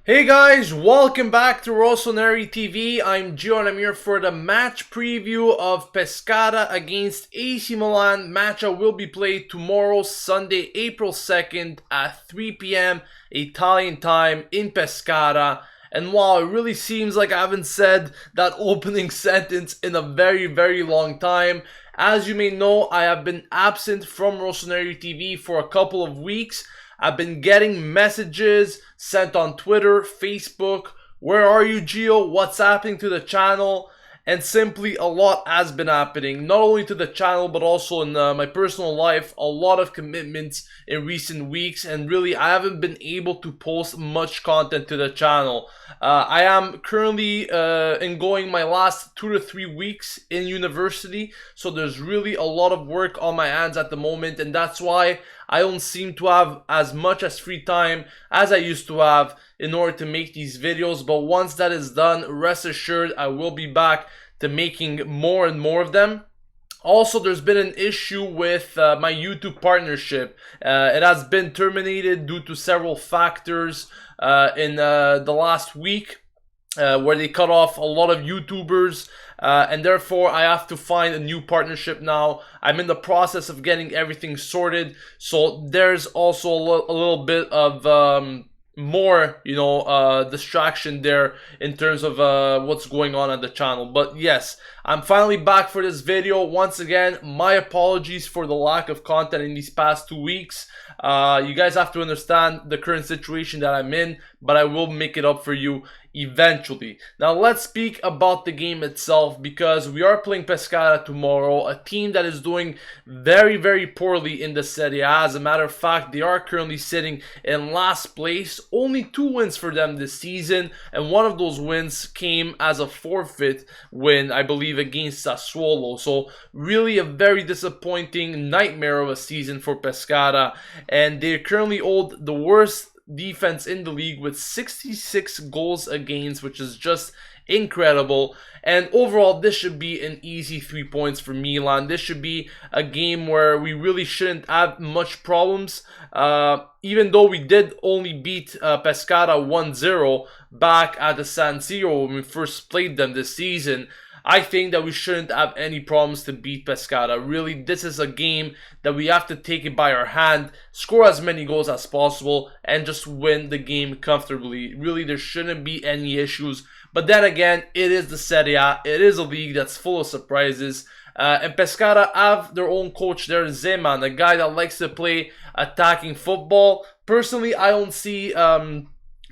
Hey guys, welcome back to Rossoneri TV. I'm Gio and I'm here for the match preview of Pescara against AC Milan. Matchup will be played tomorrow, Sunday, April 2nd at 3 p.m. Italian time in Pescara. And while it really seems like I haven't said that opening sentence in a very long time, as you may know, I have been absent from Rossoneri TV for a couple of weeks. I've been getting messages sent on Twitter, Facebook, where are you, Gio? What's happening to the channel? And simply a lot has been happening, not only to the channel, but also in my personal life. A lot of commitments in recent weeks, and really I haven't been able to post much content to the channel. I am currently ongoing my last 2 to 3 weeks in university, so there's really a lot of work on my hands at the moment, and that's why I don't seem to have as much as free time as I used to have in order to make these videos. But once that is done, rest assured I will be back to making more and more of them. Also, there's been an issue with my YouTube partnership. It has been terminated due to several factors in the last week, where they cut off a lot of YouTubers, and therefore I have to find a new partnership now. I'm in the process of getting everything sorted, so there's also a little bit of more, distraction there in terms of what's going on at the channel. But yes, I'm finally back for this video. Once again, my apologies for the lack of content in these past 2 weeks. You guys have to understand the current situation that I'm in, but I will make it up for you eventually. Now let's speak about the game itself, because we are playing Pescara tomorrow, a team that is doing very poorly in the Serie A. As a matter of fact, they are currently sitting in last place. Only 2 wins for them this season, and one of those wins came as a forfeit win, I believe, against Sassuolo. So really a very disappointing nightmare of a season for Pescara, and they currently hold the worst defense in the league with 66 goals against, which is just incredible. And overall, this should be an easy 3 points for Milan. This should be a game where we really shouldn't have much problems, even though we did only beat Pescara 1-0 back at the San Siro when we first played them this season. I think that we shouldn't have any problems to beat Pescara. Really, this is a game that we have to take it by our hand, score as many goals as possible, and just win the game comfortably. Really, there shouldn't be any issues. But then again, it is the Serie A. It is a league that's full of surprises. And Pescara have their own coach there, Zeman, a guy that likes to play attacking football. Personally, I don't see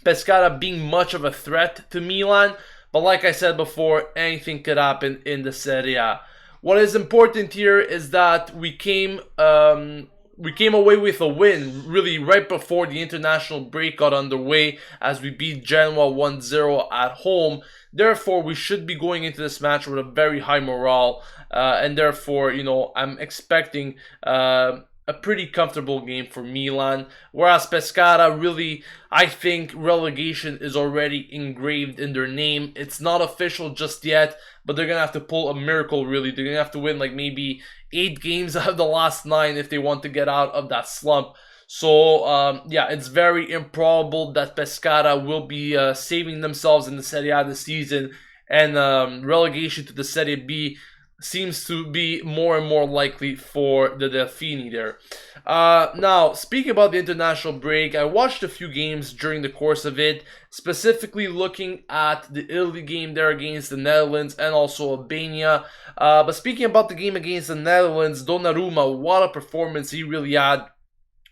Pescara being much of a threat to Milan. But like I said before, anything could happen in the Serie A. What is important here is that we came away with a win really right before the international break got underway, as we beat Genoa 1-0 at home. Therefore, we should be going into this match with a very high morale, and therefore, I'm expecting a pretty comfortable game for Milan. Whereas Pescara, really, I think relegation is already engraved in their name. It's not official just yet, but they're going to have to pull a miracle, really. They're going to have to win like maybe 8 games out of the last 9 if they want to get out of that slump. So, yeah, it's very improbable that Pescara will be saving themselves in the Serie A this season, and relegation to the Serie B seems to be more and more likely for the Delfini there. Now, speaking about the international break, I watched a few games during the course of it, specifically looking at the Italy game there against the Netherlands and also Albania. But speaking about the game against the Netherlands, Donnarumma, what a performance he really had,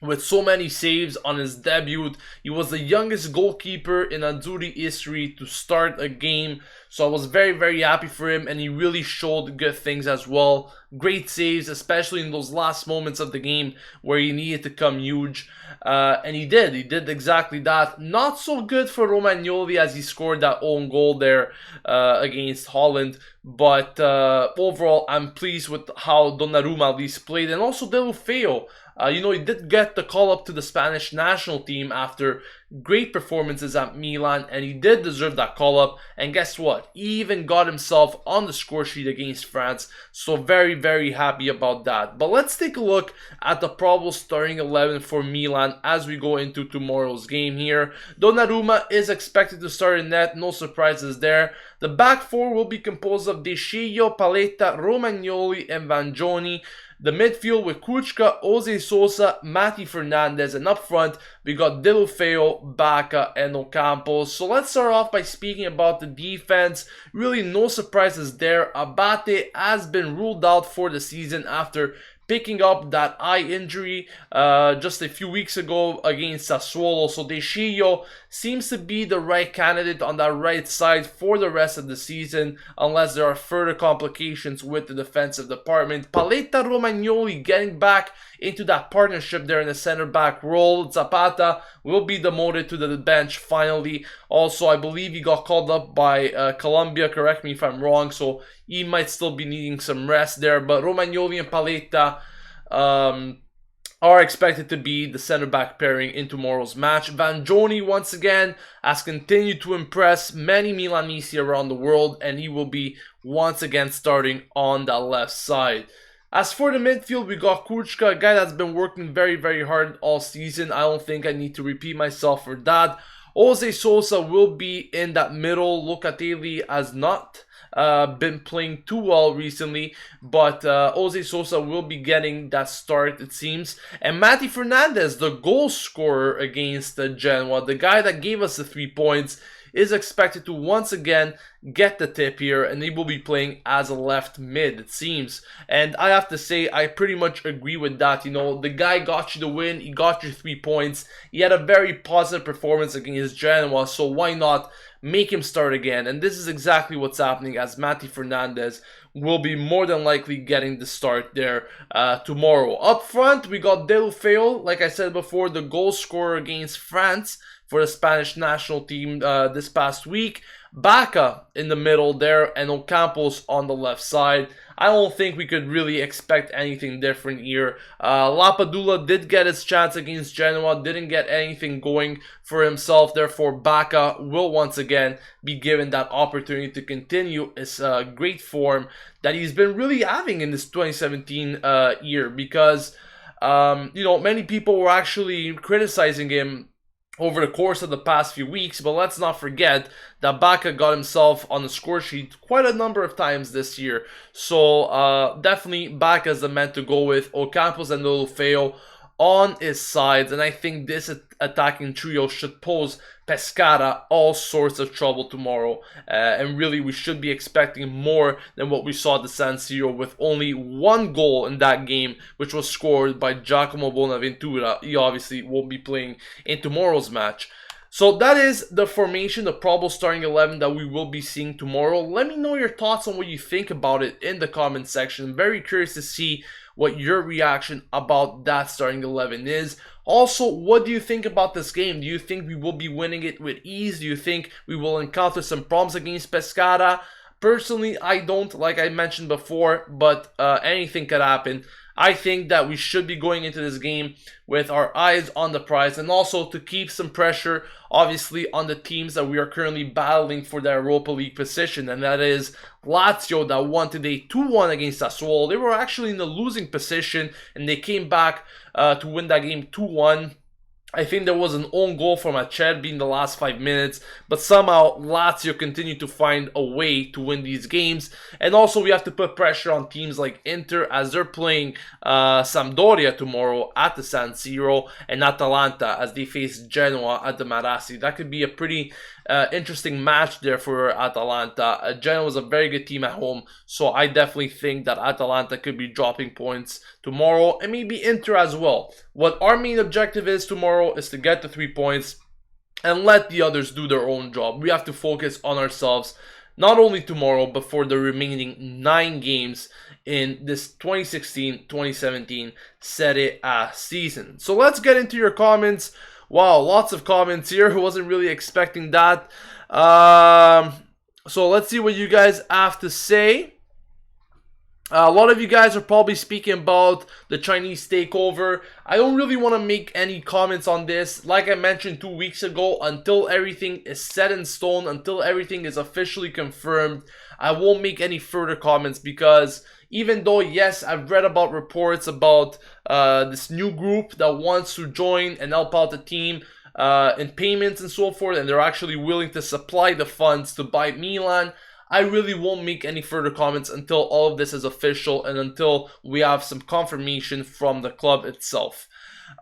with so many saves on his debut. He was the youngest goalkeeper in Azzurri history to start a game, so I was very happy for him, and he really showed good things as well. Great saves, especially in those last moments of the game where he needed to come huge, and he did exactly that. Not so good for Romagnoli, as he scored that own goal there against Holland, but overall I'm pleased with how Donnarumma at least played, and also Deulofeu. He did get the call up to the Spanish national team after great performances at Milan, and he did deserve that call-up. And guess what? He even got himself on the score sheet against France, so very, very happy about that. But let's take a look at the probable starting 11 for Milan as we go into tomorrow's game here. Donnarumma is expected to start in net, no surprises there. The back four will be composed of De Sciglio, Paletta, Romagnoli, and Vangioni. The midfield with Kuchka, Jose Sosa, Mati Fernandez, and up front we got Deulofeu, Bacca, and Ocampos. So let's start off by speaking about the defense. Really no surprises there. Abate has been ruled out for the season after picking up that eye injury just a few weeks ago against Sassuolo. So De Sciglio seems to be the right candidate on that right side for the rest of the season, unless there are further complications with the defensive department. Paletta, Romagnoli getting back into that partnership there in the center back role. Zapata will be demoted to the bench finally. Also, I believe he got called up by Colombia, correct me if I'm wrong, so he might still be needing some rest there. But Romagnoli and Paletta are expected to be the center back pairing in tomorrow's match. Vangioni once again has continued to impress many Milanese around the world, and he will be once again starting on the left side. As for the midfield, we got Kuchka, a guy that's been working very, very hard all season. I don't think I need to repeat myself for that. Jose Sosa will be in that middle. Locatelli has not been playing too well recently, but Jose Sosa will be getting that start, it seems. And Mati Fernandez, the goal scorer against Genoa, the guy that gave us the 3 points, is expected to once again get the tip here, and he will be playing as a left mid, it seems. And I have to say, I pretty much agree with that. You know, the guy got you the win, he got you 3 points, he had a very positive performance against Genoa, so why not make him start again? And this is exactly what's happening, as Mati Fernandez will be more than likely getting the start there tomorrow. Up front, we got Deulofeu, like I said before, the goal scorer against France for the Spanish national team this past week. Bacca in the middle there, and Ocampos on the left side. I don't think we could really expect anything different here. Lapadula did get his chance against Genoa, didn't get anything going for himself. Therefore, Bacca will once again be given that opportunity to continue his great form that he's been really having in this 2017 year. Because, you know, many people were actually criticizing him over the course of the past few weeks, but let's not forget that Bacca got himself on the score sheet quite a number of times this year. So definitely Bacca is the man to go with. Ocampos and Deulofeu on his sides, and I think this attacking trio should pose Pescara all sorts of trouble tomorrow, and really we should be expecting more than what we saw at the San Siro, with only 1 goal in that game, which was scored by Giacomo Bonaventura. He obviously won't be playing in tomorrow's match. So that is the formation, the probable starting 11 that we will be seeing tomorrow. Let me know your thoughts on what you think about it in the comment section. I'm very curious to see what your reaction about that starting 11 is. Also, what do you think about this game? Do you think we will be winning it with ease? Do you think we will encounter some problems against Pescara? Personally, I don't, like I mentioned before, but anything could happen. I think that we should be going into this game with our eyes on the prize, and also to keep some pressure, obviously, on the teams that we are currently battling for their Europa League position, and that is Lazio, that won today 2-1 against Sassuolo. They were actually in the losing position, and they came back to win that game 2-1. I think there was an own goal from Acerbi in the last 5 minutes, but somehow Lazio continued to find a way to win these games. And also we have to put pressure on teams like Inter, as they're playing Sampdoria tomorrow at the San Siro, and Atalanta as they face Genoa at the Marassi. That could be a pretty interesting match there for Atalanta. Genoa is a very good team at home, so I definitely think that Atalanta could be dropping points tomorrow, and maybe Inter as well. What our main objective is tomorrow is to get the 3 points and let the others do their own job. We have to focus on ourselves, not only tomorrow, but for the remaining 9 games in this 2016-2017 Serie A season. So let's get into your comments. Wow, lots of comments here. Wasn't really expecting that. So let's see what you guys have to say. A lot of you guys are probably speaking about the Chinese takeover. I don't really want to make any comments on this. Like I mentioned 2 weeks ago, until everything is set in stone, until everything is officially confirmed, I won't make any further comments, because even though, yes, I've read about reports about this new group that wants to join and help out the team in payments and so forth, and they're actually willing to supply the funds to buy Milan, I really won't make any further comments until all of this is official and until we have some confirmation from the club itself.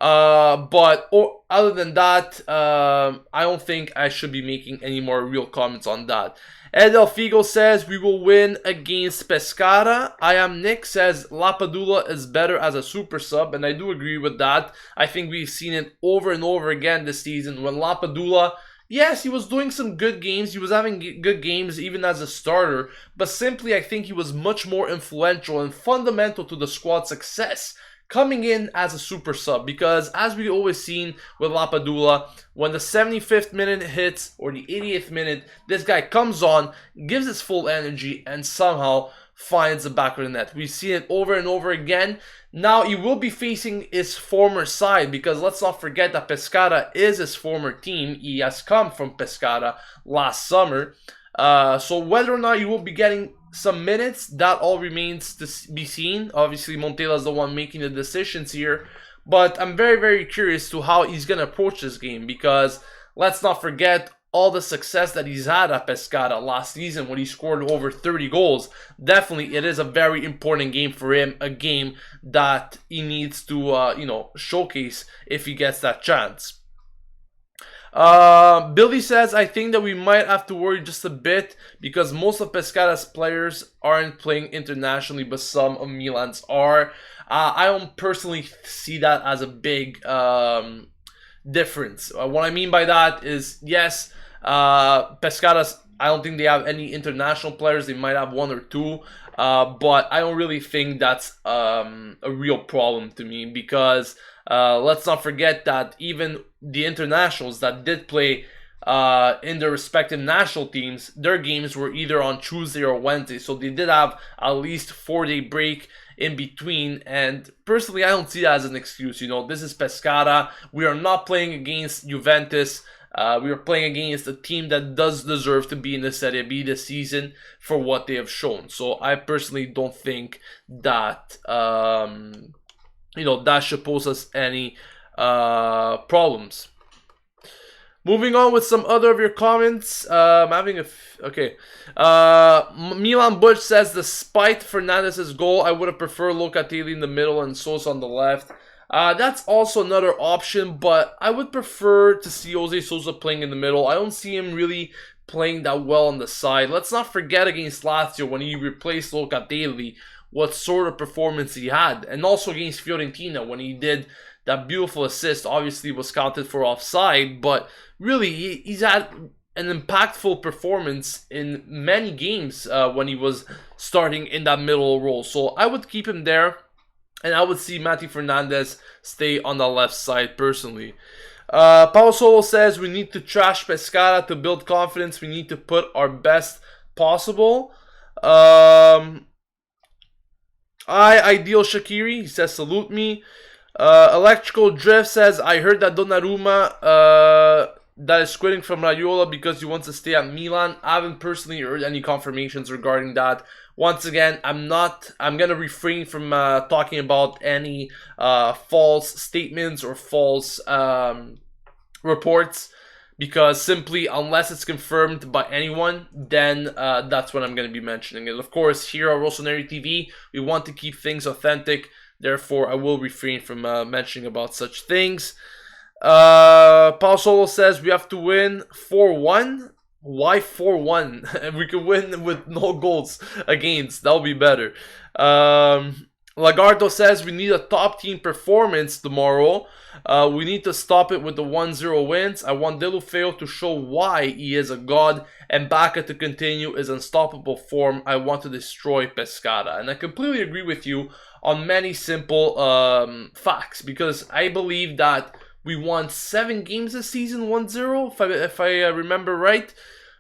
Other than that, I don't think I should be making any more real comments on that. Ed Figo says we will win against Pescara. I am Nick says Lapadula is better as a super sub, and I do agree with that. I think we've seen it over and over again this season when Lapadula, yes, he was doing some good games. He was having good games even as a starter. But simply, I think he was much more influential and fundamental to the squad's success coming in as a super sub. Because as we always seen with Lapadula, when the 75th minute hits or the 80th minute, this guy comes on, gives his full energy, and somehow finds the back of the net. We've seen it over and over again. Now he will be facing his former side, because let's not forget that Pescara is his former team. He has come from Pescara last summer. So whether or not he will be getting some minutes, that all remains to be seen. Obviously, Montella is the one making the decisions here. But I'm very, very curious to how he's going to approach this game, because let's not forget all the success that he's had at Pescara last season when he scored over 30 goals. Definitely, it is a very important game for him, a game that he needs to, showcase if he gets that chance. Billy says, I think that we might have to worry just a bit because most of Pescara's players aren't playing internationally, but some of Milan's are. I don't personally see that as a big difference. What I mean by that is, yes, Pescara's, I don't think they have any international players. They might have one or two, but I don't really think that's a real problem to me, because let's not forget that even the internationals that did play in their respective national teams, their games were either on Tuesday or Wednesday, so they did have at least 4-day break in between. And personally, I don't see that as an excuse. This is Pescara. We are not playing against Juventus. We are playing against a team that does deserve to be in the Serie B this season for what they have shown. So I personally don't think that that should pose us any problems. Moving on with some other of your comments. Okay. Milan Butch says, despite Fernandez's goal, I would have preferred Locatelli in the middle and Sosa on the left. That's also another option, but I would prefer to see Jose Sosa playing in the middle. I don't see him really playing that well on the side. Let's not forget against Lazio when he replaced Locatelli, what sort of performance he had. And also against Fiorentina when he did that beautiful assist. Obviously was counted for offside, but really he's had an impactful performance in many games when he was starting in that middle role. So I would keep him there, and I would see Mati Fernandez stay on the left side personally. Paulo Solo says we need to trash Pescara to build confidence. We need to put our best possible. Ideal Shaqiri, he says salute me. Electrical Drift says, I heard that Donnarumma that is quitting from Raiola because he wants to stay at Milan. I haven't personally heard any confirmations regarding that. Once again, I'm going to refrain from talking about any false statements or false reports, because simply, unless it's confirmed by anyone, then that's when I'm going to be mentioning it. Of course, here on Rossoneri TV, we want to keep things authentic. Therefore, I will refrain from mentioning about such things. Paul Solo says we have to win 4-1. Why 4-1? And we could win with no goals against. That'll be better. Lagardo says we need a top team performance tomorrow. We need to stop it with the 1-0 wins. I want Deulofeu to show why he is a god, and Bacca to continue his unstoppable form. I want to destroy Pescara. And I completely agree with you on many simple facts, because I believe that we won 7 games this season, 1-0, if I remember right.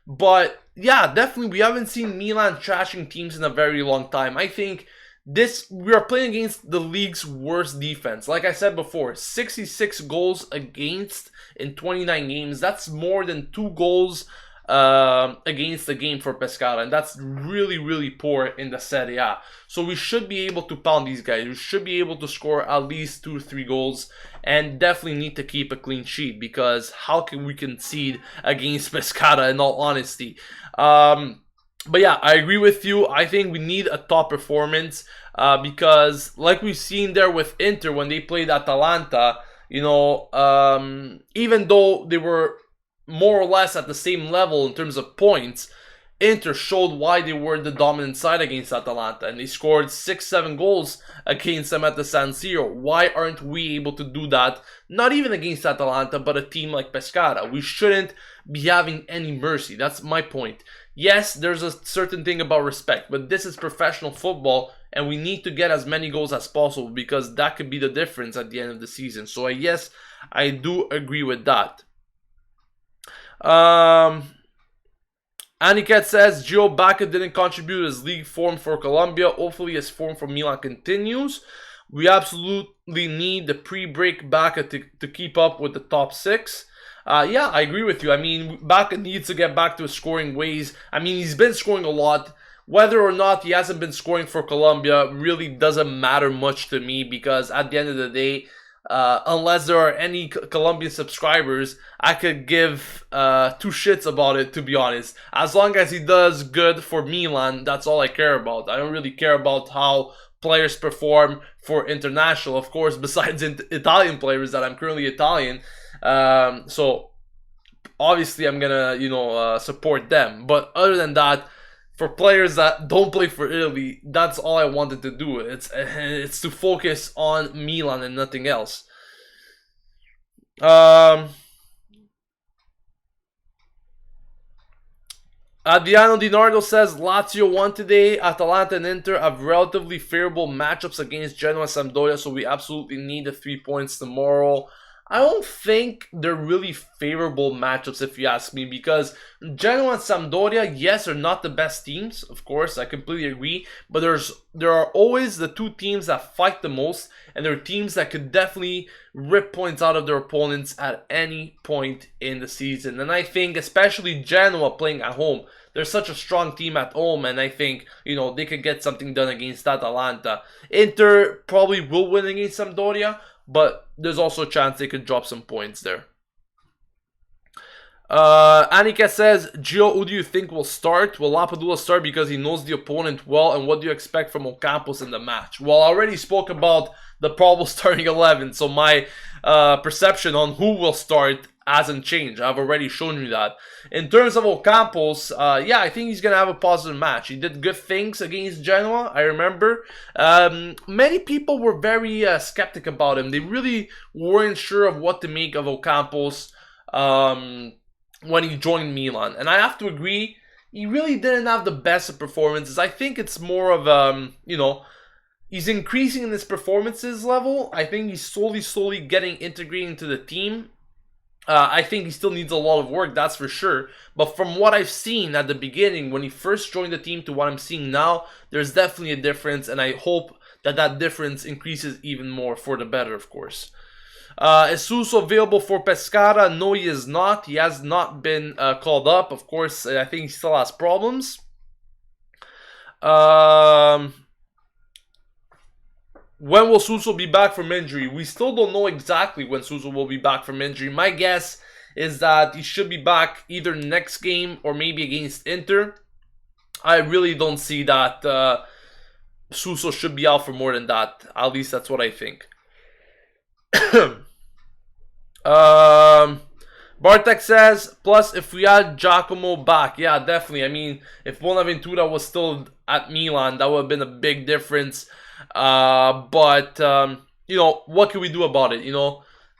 But yeah, definitely we haven't seen Milan trashing teams in a very long time. I think we are playing against the league's worst defense. Like I said before, 66 goals against in 29 games. That's more than 2 goals against the game for Pescara, and that's really, really poor in the Serie A. So we should be able to pound these guys. We should be able to score at least 2 or 3 goals, and definitely need to keep a clean sheet, because how can we concede against Pescara, in all honesty? But yeah, I agree with you. I think we need a top performance, because like we've seen there with Inter when they played Atalanta, you know, even though they were more or less at the same level in terms of points, Inter showed why they were the dominant side against Atalanta, and they scored 6-7 goals against them at the San Siro. Why aren't we able to do that? Not even against Atalanta, but a team like Pescara. We shouldn't be having any mercy. That's my point. Yes, there's a certain thing about respect, but this is professional football, and we need to get as many goals as possible, because that could be the difference at the end of the season. So yes, I do agree with that. Aniket says Gio Baca didn't contribute his league form for Colombia. Hopefully his form for Milan continues. We absolutely need the pre-break Baca to keep up with the top 6. Yeah, I agree with you. I mean, Baca needs to get back to his scoring ways. I mean, he's been scoring a lot. Whether or not he hasn't been scoring for Colombia really doesn't matter much to me, because at the end of the day, unless there are any Colombian subscribers, I could give 2 shits about it, to be honest. As long as he does good for Milan, that's all I care about. I don't really care about how players perform for international, of course, besides Italian players, that I'm currently Italian. So obviously I'm gonna, support them. But other than that, for players that don't play for Italy, that's all I wanted to do. It's to focus on Milan and nothing else. Adriano Dinardo says Lazio won today. Atalanta and Inter have relatively favorable matchups against Genoa and Sampdoria, so we absolutely need the 3 points tomorrow. I don't think they're really favorable matchups, if you ask me, because Genoa and Sampdoria, yes, are not the best teams. Of course, I completely agree. But there are always the 2 teams that fight the most, and there are teams that could definitely rip points out of their opponents at any point in the season. And I think, especially Genoa playing at home, they're such a strong team at home, and I think, they could get something done against Atalanta. Inter probably will win against Sampdoria, but there's also a chance they could drop some points there. Anika says, Gio, who do you think will start? Will Lapadula start because he knows the opponent well? And what do you expect from Ocampos in the match? Well, I already spoke about the probable starting 11, so my perception on who will start hasn't changed. I've already shown you that. In terms of Ocampos, yeah, I think he's going to have a positive match. He did good things against Genoa, I remember. Many people were very skeptic about him. They really weren't sure of what to make of Ocampos when he joined Milan. And I have to agree, he really didn't have the best of performances. I think it's more of, he's increasing in his performances level. I think he's slowly getting integrated into the team. I think he still needs a lot of work, that's for sure. But from what I've seen at the beginning, when he first joined the team to what I'm seeing now, there's definitely a difference. And I hope that difference increases even more for the better, of course. Is Suso available for Pescara? No, he is not. He has not been called up. Of course, I think he still has problems. When will Suso be back from injury? We still don't know exactly when Suso will be back from injury. My guess is that he should be back either next game or maybe against Inter. I really don't see that Suso should be out for more than that. At least that's what I think. Bartek says, plus if we had Giacomo back, yeah, definitely. I mean, if Bonaventura was still at Milan, that would have been a big difference. But what can we do about it?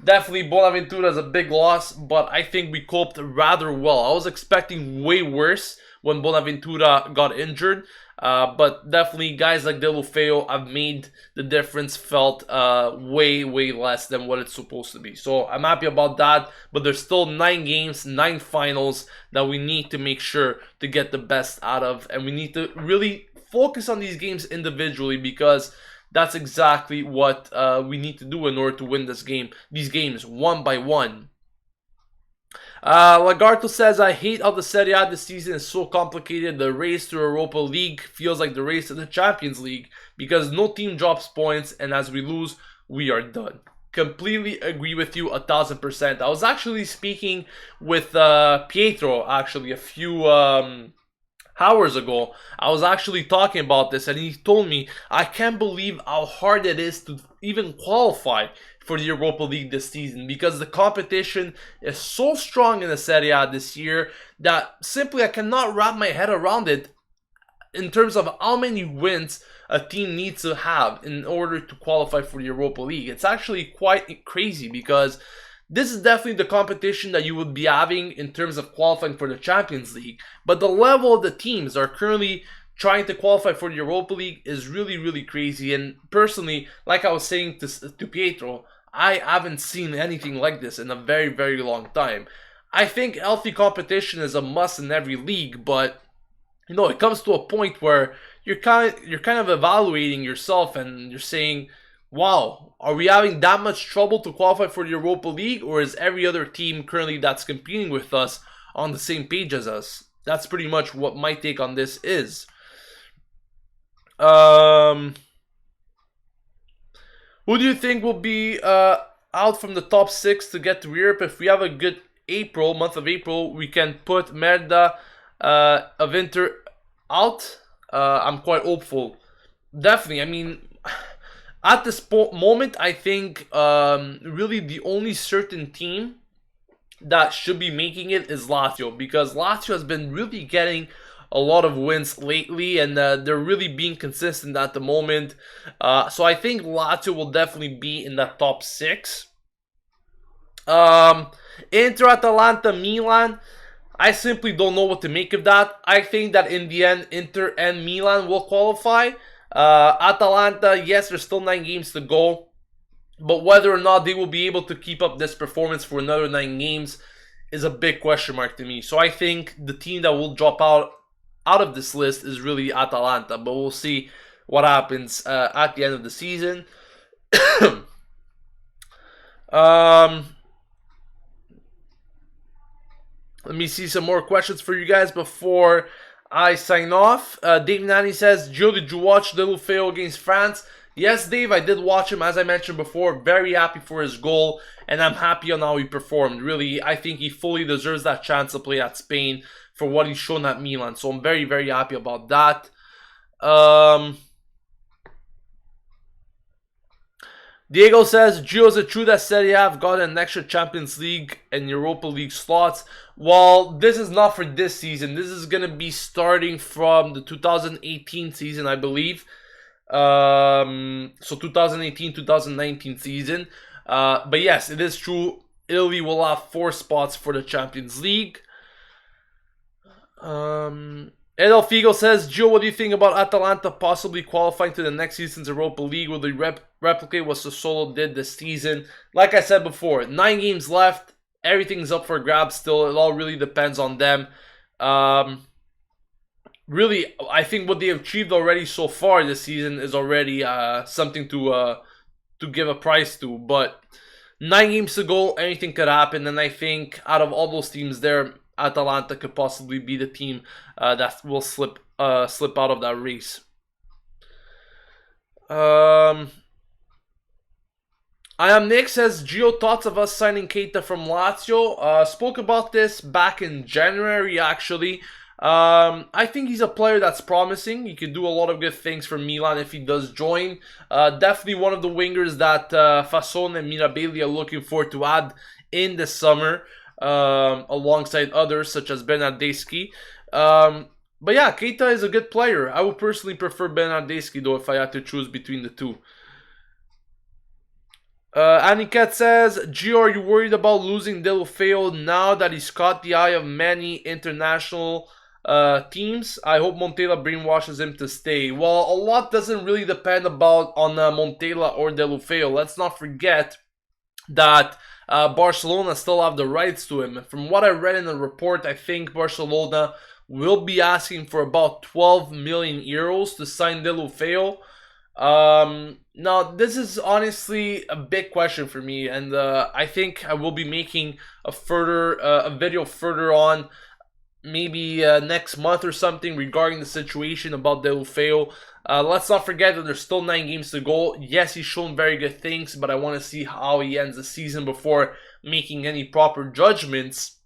Definitely Bonaventura is a big loss, but I think we coped rather well. I was expecting way worse when Bonaventura got injured, but definitely guys like Deulofeu have made the difference felt way less than what it's supposed to be. So I'm happy about that, but there's still 9 games, 9 finals that we need to make sure to get the best out of, and we need to really focus on these games individually, because that's exactly what we need to do in order to win these games one by one. Lagarto says, I hate how the Serie A this season is so complicated. The race to Europa League feels like the race to the Champions League because no team drops points, and as we lose, we are done. Completely agree with you 1000%. I was actually speaking with Pietro actually a few hours ago. I was actually talking about this, and he told me, I can't believe how hard it is to even qualify for the Europa League this season, because the competition is so strong in the Serie A this year that simply I cannot wrap my head around it in terms of how many wins a team needs to have in order to qualify for the Europa League. It's actually quite crazy, because this is definitely the competition that you would be having in terms of qualifying for the Champions League. But the level of the teams are currently trying to qualify for the Europa League is really, really crazy. And personally, like I was saying to Pietro, I haven't seen anything like this in a very, very long time. I think healthy competition is a must in every league, but it comes to a point where you're kind of evaluating yourself and you're saying, wow, are we having that much trouble to qualify for the Europa League, or is every other team currently that's competing with us on the same page as us? That's pretty much what my take on this is. Who do you think will be out from the top 6 to get to Europe? If we have a good month of April, we can put Merda of Inter out. I'm quite hopeful. Definitely. I mean, at this moment, I think really the only certain team that should be making it is Lazio, because Lazio has been really getting a lot of wins lately, and they're really being consistent at the moment. So I think Lazio will definitely be in that top 6. Inter, Atalanta, Milan, I simply don't know what to make of that. I think that in the end, Inter and Milan will qualify. Atalanta, yes, there's still 9 games to go, but whether or not they will be able to keep up this performance for another 9 games is a big question mark to me. So I think the team that will drop out of this list is really Atalanta, but we'll see what happens at the end of the season. Let me see some more questions for you guys before I sign off. Dave Nani says, Joe, did you watch Deulofeu against France? Yes, Dave, I did watch him, as I mentioned before. Very happy for his goal, and I'm happy on how he performed. Really, I think he fully deserves that chance to play at Spain for what he's shown at Milan. So I'm very, very happy about that. Diego says, Gio, is it true that Serie A have got an extra Champions League and Europa League slots? Well, this is not for this season. This is going to be starting from the 2018 season, I believe. So 2018-2019 season. But yes, it is true. Italy will have 4 spots for the Champions League. Edel Figo says, Gio, what do you think about Atalanta possibly qualifying to the next season's Europa League? Will they replicate what Sassuolo did this season? Like I said before, 9 games left. Everything's up for grabs still. It all really depends on them. Really, I think what they have achieved already so far this season is already something to give a prize to. But 9 games to go, anything could happen. And I think out of all those teams there, Atalanta could possibly be the team that will slip out of that race. I am Nick says, Gio, thoughts of us signing Keita from Lazio? Spoke about this back in January, actually. I think he's a player that's promising. He could do a lot of good things for Milan if he does join. Definitely one of the wingers that Fasson and Mirabelli are looking forward to add in the summer, alongside others such as Bernardeschi. But yeah, Keita is a good player. I would personally prefer Bernardeschi though if I had to choose between the two. Aniket says, Gio, are you worried about losing Deulofeu now that he's caught the eye of many international teams? I hope Montella brainwashes him to stay. Well, a lot doesn't really depend on Montella or Deulofeu. Let's not forget that Barcelona still have the rights to him. From what I read in the report, I think Barcelona will be asking for about 12 million euros to sign Deulofeu. Now, this is honestly a big question for me, and I think I will be making a video further on, maybe next month or something, regarding the situation about Deulofeu. Let's not forget that there's still 9 games to go. Yes, he's shown very good things, but I want to see how he ends the season before making any proper judgments.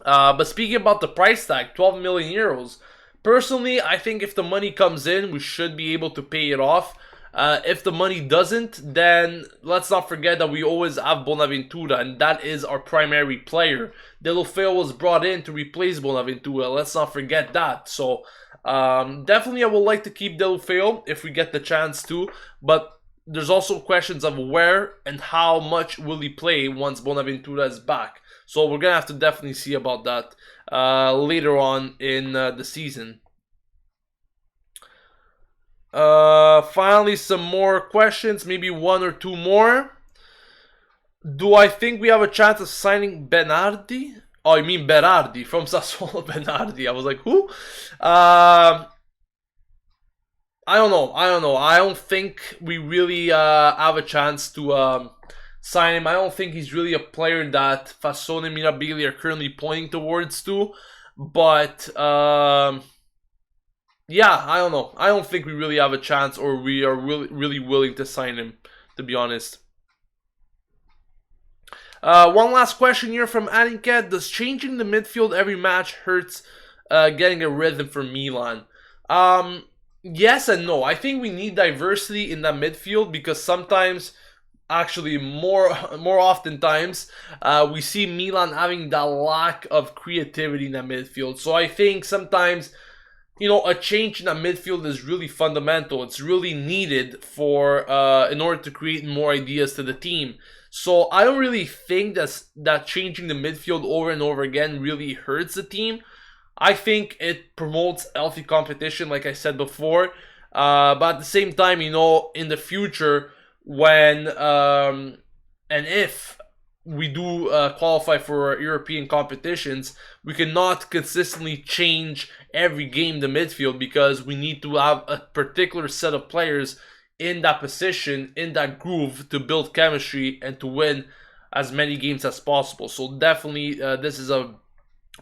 But speaking about the price tag, 12 million euros. Personally, I think if the money comes in, we should be able to pay it off. If the money doesn't, then let's not forget that we always have Bonaventura, and that is our primary player. Deulofeu was brought in to replace Bonaventura. Let's not forget that. So, definitely I would like to keep Deulofeu if we get the chance to, but there's also questions of where and how much will he play once Bonaventura is back. So we're going to have to definitely see about that later on in the season. Finally, some more questions, maybe 1 or 2 more. Do I think we have a chance of signing Bernardi? Oh, I mean Berardi from Sassuolo. Bernardi. I was like, who? I don't know. I don't think we really have a chance to sign him. I don't think he's really a player that Fassone and Mirabili are currently pointing towards to. But yeah, I don't know. I don't think we really have a chance, or we are really willing to sign him, to be honest. One last question here from Aniket. Does changing the midfield every match hurts getting a rhythm for Milan? Yes and no. I think we need diversity in that midfield, because sometimes, actually more oftentimes, we see Milan having that lack of creativity in that midfield. So I think sometimes, a change in that midfield is really fundamental. It's really needed for in order to create more ideas to the team. So I don't really think that changing the midfield over and over again really hurts the team. I think it promotes healthy competition, like I said before. But at the same time, in the future, when and if we do qualify for European competitions, we cannot consistently change every game the midfield, because we need to have a particular set of players in that position, in that groove, to build chemistry and to win as many games as possible. So definitely this is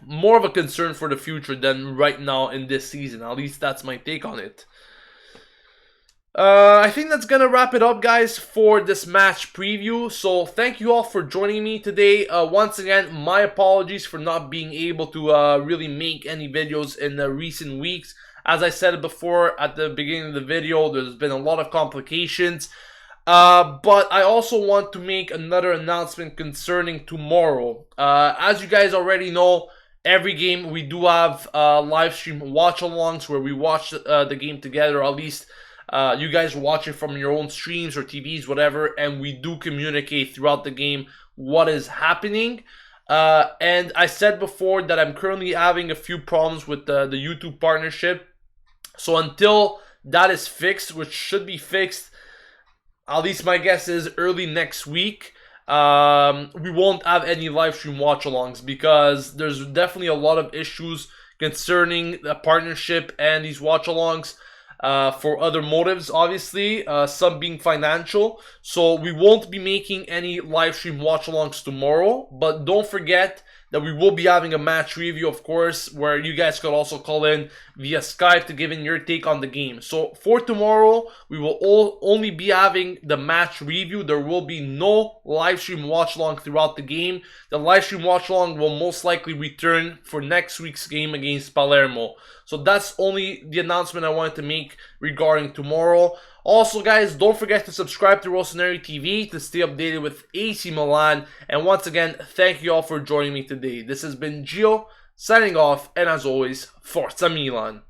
more of a concern for the future than right now in this season. At least that's my take on it. I think that's gonna wrap it up, guys, for this match preview. So thank you all for joining me today. Once again, my apologies for not being able to really make any videos in the recent weeks. As I said before at the beginning of the video, there's been a lot of complications. But I also want to make another announcement concerning tomorrow. As you guys already know, every game we do have live stream watch-alongs where we watch the game together, or at least you guys watch it from your own streams or TVs, whatever, and we do communicate throughout the game what is happening. And I said before that I'm currently having a few problems with the YouTube partnership. So until that is fixed, which should be fixed, at least my guess is early next week, we won't have any live stream watch-alongs, because there's definitely a lot of issues concerning the partnership and these watch-alongs. For other motives, obviously, some being financial. So we won't be making any live stream watch-alongs tomorrow, but don't forget that we will be having a match review, of course, where you guys could also call in via Skype to give in your take on the game. So for tomorrow, we will only be having the match review. There will be no live stream watch-along throughout the game. The live stream watch-along will most likely return for next week's game against Palermo. So that's only the announcement I wanted to make regarding tomorrow. Also, guys, don't forget to subscribe to Rossoneri TV to stay updated with AC Milan. And once again, thank you all for joining me today. This has been Gio, signing off, and as always, Forza Milan.